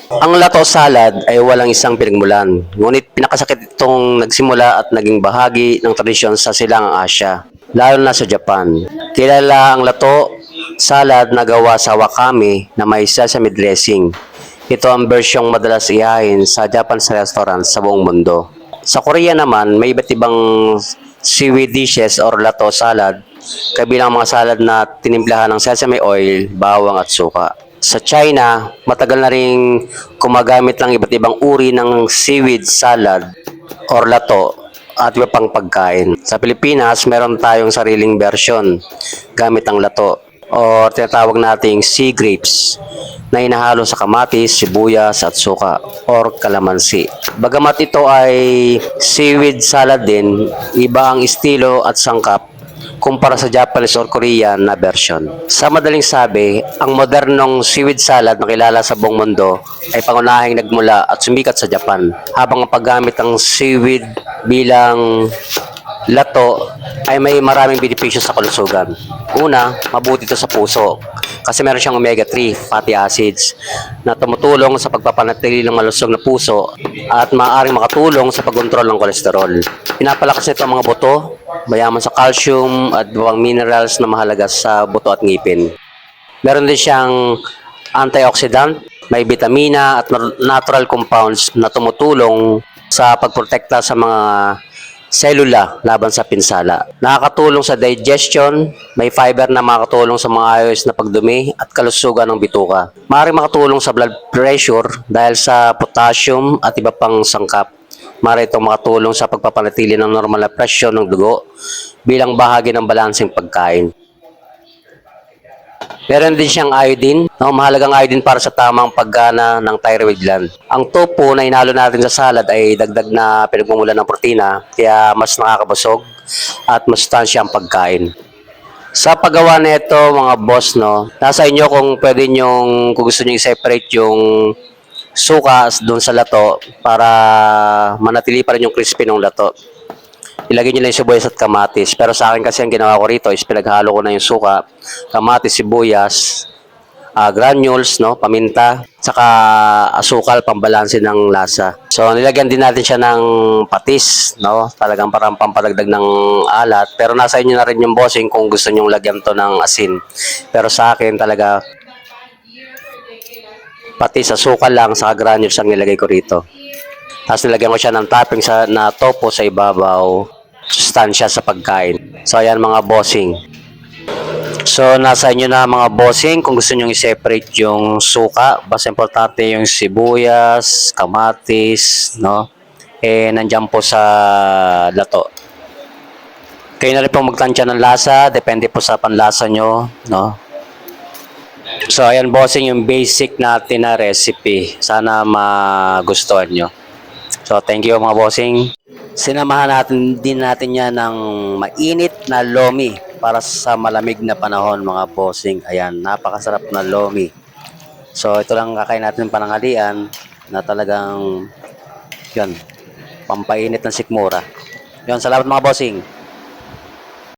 Ang lato salad ay walang isang pinagmulan, ngunit pinakasakit itong nagsimula at naging bahagi ng tradisyon sa silangang Asya, lalo na sa Japan. Kilala ang lato salad na gawa sa wakame na may sesame dressing. Ito ang bersyong madalas ihain sa Japanese restaurants sa buong mundo. Sa Korea naman, may iba't ibang seaweed dishes or lato salad, kabilang mga salad na tinimplahan ng sesame oil, bawang at suka. Sa China, matagal na rin gumagamit ng iba't ibang uri ng seaweed salad or lato at iba pang pagkain. Sa Pilipinas, meron tayong sariling version gamit ang lato o tinatawag nating sea grapes na inahalo sa kamatis, sibuyas at suka or kalamansi. Bagamat ito ay seaweed salad din, iba ang estilo at sangkap kumpara sa Japanese or Korean na version. Sa madaling sabi, ang modernong seaweed salad na kilala sa buong mundo ay pangunahing nagmula at sumikat sa Japan, habang ang paggamit ng seaweed bilang lato ay may maraming benepisyo sa kalusugan. Una, mabuti ito sa puso kasi meron siyang omega-3 fatty acids na tumutulong sa pagpapanatili ng malusog na puso at maaaring makatulong sa pagkontrol ng kolesterol. Pinapalakas nito ang mga buto, mayaman sa calcium at ibang minerals na mahalaga sa buto at ngipin. Meron din siyang antioxidant, may vitamina at natural compounds na tumutulong sa pagprotekta sa mga selula laban sa pinsala. Nakakatulong sa digestion, may fiber na makakatulong sa mga ayos na pagdumi at kalusugan ng bituka. Maaaring makatulong sa blood pressure dahil sa potassium at iba pang sangkap. Maaari itong makatulong sa pagpapanatili ng normal na presyon ng dugo bilang bahagi ng balanseng pagkain. Meron din siyang iodine, mahalagang iodine para sa tamang paggana ng thyroid gland. Ang tofu na inalo natin sa salad ay dagdag na pinagmumulan ng protina, kaya mas nakakabusog at masustansya ang pagkain. Sa paggawa nito mga boss, nasa inyo kung pwede nyong, kung gusto nyo i-separate yung suka doon sa lato para manatili pa rin yung crispy ng lato. Ilagay nyo lang yung sibuyas at kamatis. Pero sa akin kasi ang ginawa ko rito is pinaghalo ko na yung suka, kamatis, sibuyas, granules, paminta, saka asukal, pambalansin ng lasa. So nilagyan din natin siya ng patis, talagang parang pampadagdag ng alat. Pero nasa inyo na rin yung bossing kung gusto nyo lagyan to ng asin. Pero sa akin talaga patis, asukal lang, saka granules ang nilagay ko rito. Tapos nilagyan ko siya ng topping na tofu sa ibabaw, sustansya sa pagkain. So ayan mga bossing. So nasa inyo na mga bossing kung gusto nyo i-separate yung suka. Basta importante yung sibuyas, kamatis, nandiyan po sa lato. Kayo na rin po magtansya ng lasa, depende po sa panlasa nyo, So ayan bossing yung basic natin na recipe. Sana magustuhan nyo. So thank you mga bossing. Sinamahan din natin yan ng mainit na lomi para sa malamig na panahon mga bossing. Ayan, napakasarap na lomi. So ito lang kakain natin pananghalian na talagang yun, pampainit ng sikmura. Yun, salamat mga bossing.